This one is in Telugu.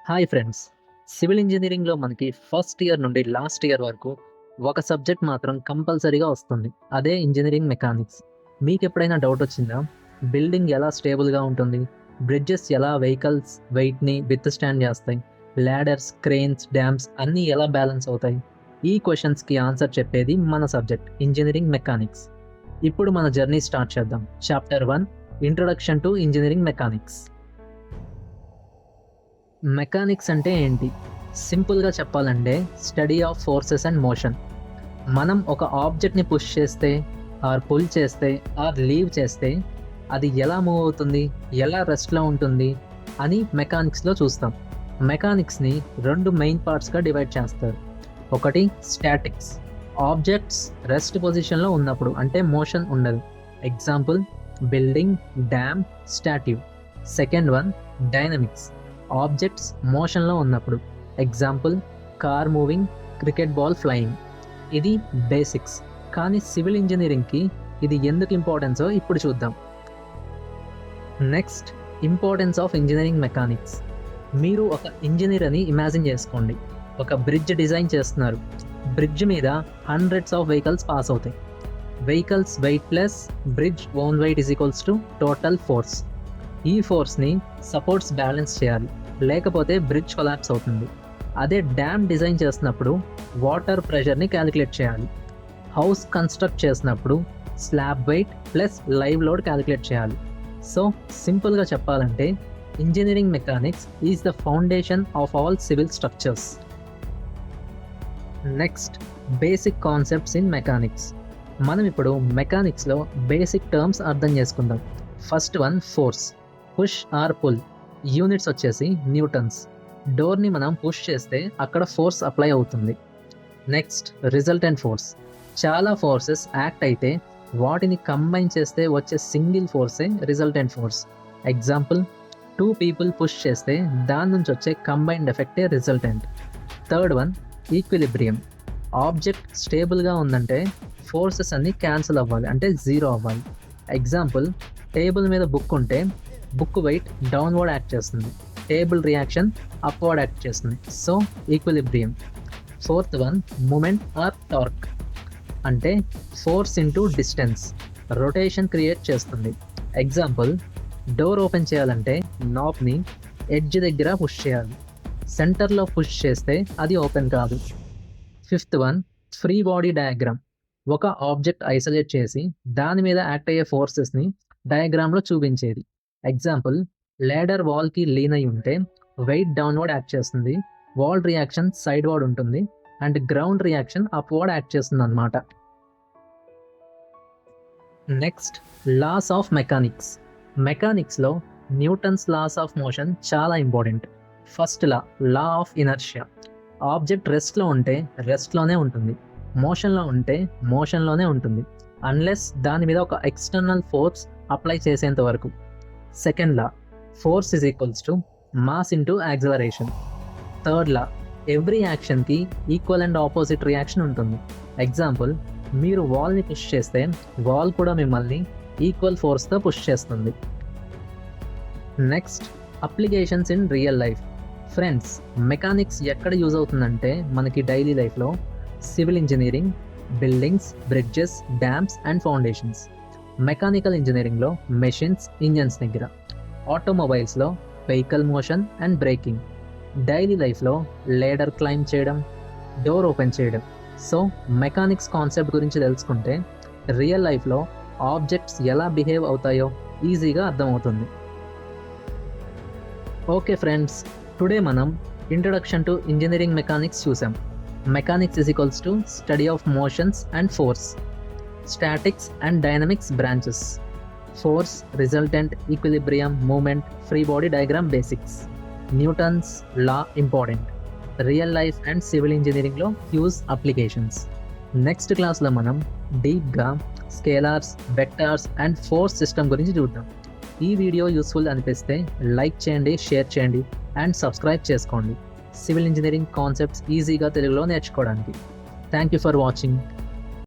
Hi friends. సివిల్ ఇంజినీరింగ్‌లో మనకి ఫస్ట్ ఇయర్ నుండి లాస్ట్ ఇయర్ వరకు ఒక సబ్జెక్ట్ మాత్రం కంపల్సరీగా వస్తుంది. అదే ఇంజినీరింగ్ మెకానిక్స్. మీకెప్పుడైనా డౌట్ వచ్చిందా? బిల్డింగ్ ఎలా స్టేబుల్‌గా ఉంటుంది? బ్రిడ్జెస్ ఎలా వెహికల్స్ వెయిట్‌ని విత్‌స్టాండ్ చేస్తాయి? లాడర్స్, క్రేన్స్, డ్యామ్స్ అన్నీ ఎలా బ్యాలెన్స్ అవుతాయి? ఈ క్వెషన్స్‌కి ఆన్సర్ చెప్పేది మన సబ్జెక్ట్ ఇంజినీరింగ్ మెకానిక్స్. ఇప్పుడు మన జర్నీ స్టార్ట్ చేద్దాం. Chapter 1 introduction to engineering mechanics. Mechanics అంటే ఏంటి? సింపుల్‌గా చెప్పాలంటే study of forces and motion. మనం ఒక ఆబ్జెక్ట్‌ని పుష్ చేస్తే, ఆర్ పుల్ చేస్తే, ఆర్ లీవ్ చేస్తే అది ఎలా మూవ్ అవుతుంది? ఎలా రెస్ట్‌లో ఉంటుంది? అని మెకానిక్స్‌లో చూస్తాం. మెకానిక్స్‌ని 2 మెయిన్ పార్ట్స్‌గా డివైడ్ చేస్తారు. ఒకటి స్టాటిక్స్. ఆబ్జెక్ట్స్ రెస్ట్ పొజిషన్‌లో ఉన్నప్పుడు అంటే మోషన్ ఉండదు. Example building, dam, statue. Second one dynamics. Objects మోషన్‌లో ఉన్నప్పుడు. Example car moving, cricket ball flying. ఇది బేసిక్స్. కానీ సివిల్ ఇంజినీరింగ్‌కి ఇది ఎందుకు ఇంపార్టెన్సో ఇప్పుడు చూద్దాం. Next importance of engineering mechanics. మీరు ఒక ఇంజినీర్ అని ఇమాజిన్ చేసుకోండి. ఒక బ్రిడ్జ్ డిజైన్ చేస్తున్నారు. బ్రిడ్జ్ మీద హండ్రెడ్స్ ఆఫ్ వెహికల్స్ పాస్ అవుతాయి. Vehicles weight plus bridge own weight is equals to total force. ఈ ఫోర్స్ని సపోర్ట్స్ బ్యాలెన్స్ చేయాలి, లేకపోతే బ్రిడ్జ్ కొలాప్స్ అవుతుంది. అదే డ్యామ్ డిజైన్ చేసినప్పుడు వాటర్ ప్రెషర్ని క్యాలిక్యులేట్ చేయాలి. హౌస్ కన్స్ట్రక్ట్ చేసినప్పుడు slab weight plus live load calculate చేయాలి. సో సింపుల్గా చెప్పాలంటే engineering mechanics is the foundation of all civil structures. Next basic concepts in mechanics. మనం ఇప్పుడు మెకానిక్స్లో బేసిక్ టర్మ్స్ అర్థం చేసుకుందాం. First one force. Push or pull. Units వచ్చేసి న్యూటన్స్. డోర్ని మనం పుష్ చేస్తే అక్కడ ఫోర్స్ అప్లై అవుతుంది. Next resultant force. చాలా ఫోర్సెస్ యాక్ట్ అయితే వాటిని కంబైన్ చేస్తే వచ్చే సింగిల్ ఫోర్సే resultant force. Example 2 people push చేస్తే దాని నుంచి వచ్చే కంబైన్డ్ ఎఫెక్టే resultant. Third one equilibrium. Object స్టేబుల్గా ఉందంటే ఫోర్సెస్ అన్నీ క్యాన్సిల్ అవ్వాలి, అంటే జీరో అవ్వాలి. ఎగ్జాంపుల్ టేబుల్ మీద బుక్ ఉంటే బుక్ వెయిట్ డౌన్వర్డ్ యాక్ట్ చేస్తుంది, టేబుల్ రియాక్షన్ అప్వర్డ్ యాక్ట్ చేస్తుంది. So equilibrium. Fourth one moment or torque. అంటే force into distance, rotation create చేస్తుంది. ఎగ్జాంపుల్ డోర్ ఓపెన్ చేయాలంటే నాబ్ని ఎడ్జ్ దగ్గర పుష్ చేయాలి. సెంటర్లో పుష్ చేస్తే అది ఓపెన్ కాదు. Fifth one free body diagram. ఒక ఆబ్జెక్ట్ ఐసోలేట్ చేసి దాని మీద యాక్ట్ అయ్యే ఫోర్సెస్ని డయాగ్రామ్లో చూపించేది. ఎగ్జాంపుల్ లేడర్ వాల్కి లీన్ అయి ఉంటే వెయిట్ డౌన్వర్డ్ యాక్ట్ చేస్తుంది, వాల్ రియాక్షన్ సైడ్ వర్డ్ ఉంటుంది, and ground reaction upward act చేస్తుంది అన్నమాట. Next laws of mechanics. మెకానిక్స్లో న్యూటన్స్ లాస్ ఆఫ్ మోషన్ చాలా important. First law of inertia. Object రెస్ట్లో ఉంటే రెస్ట్లోనే ఉంటుంది, మోషన్లో ఉంటే మోషన్లోనే ఉంటుంది, అన్లెస్ దాని మీద ఒక ఎక్స్టర్నల్ ఫోర్స్ అప్లై చేసేంత వరకు. Second law force is equals to mass into acceleration. Third law every యాక్షన్కి ఈక్వల్ అండ్ ఆపోజిట్ రియాక్షన్ ఉంటుంది. ఎగ్జాంపుల్ మీరు వాల్ని పుష్ చేస్తే వాల్ కూడా మిమ్మల్ని ఈక్వల్ ఫోర్స్తో పుష్ చేస్తుంది. Next applications in real life. Friends, mechanics ఎక్కడ యూజ్ అవుతుందంటే మనకి డైలీ లైఫ్లో civil engineering, buildings, bridges, dams and foundations. Mechanical ఇంజనీరింగ్లో మెషిన్స్, ఇంజన్స్ దగ్గర. ఆటోమొబైల్స్లో vehicle motion and braking. Daily లైఫ్లో లేడర్ క్లైంబ్ చేయడం, డోర్ ఓపెన్ చేయడం. సో మెకానిక్స్ కాన్సెప్ట్ గురించి తెలుసుకుంటే రియల్ లైఫ్లో ఆబ్జెక్ట్స్ ఎలా బిహేవ్ అవుతాయో ఈజీగా అర్థమవుతుంది. ఓకే ఫ్రెండ్స్, టుడే మనం ఇంట్రొడక్షన్ టు ఇంజనీరింగ్ మెకానిక్స్ చూసాం. Mechanics is equals to study of motions and force. Statics and dynamics branches. Force, resultant, equilibrium, moment, free body diagram basics. Newton's law important. Real life and civil ఇంజనీరింగ్లో యూజ్ అప్లికేషన్స్. నెక్స్ట్ క్లాస్లో మనం డీప్గా scalars, vectors and force system గురించి చూద్దాం. ఈ వీడియో యూస్ఫుల్ అనిపిస్తే లైక్ చేయండి, షేర్ చేయండి అండ్ సబ్స్క్రైబ్ చేసుకోండి సివిల్ ఇంజనీరింగ్ కాన్సెప్ట్స్ ఈజీగా తెలుగులో నేర్చుకోవడానికి. Thank you for watching.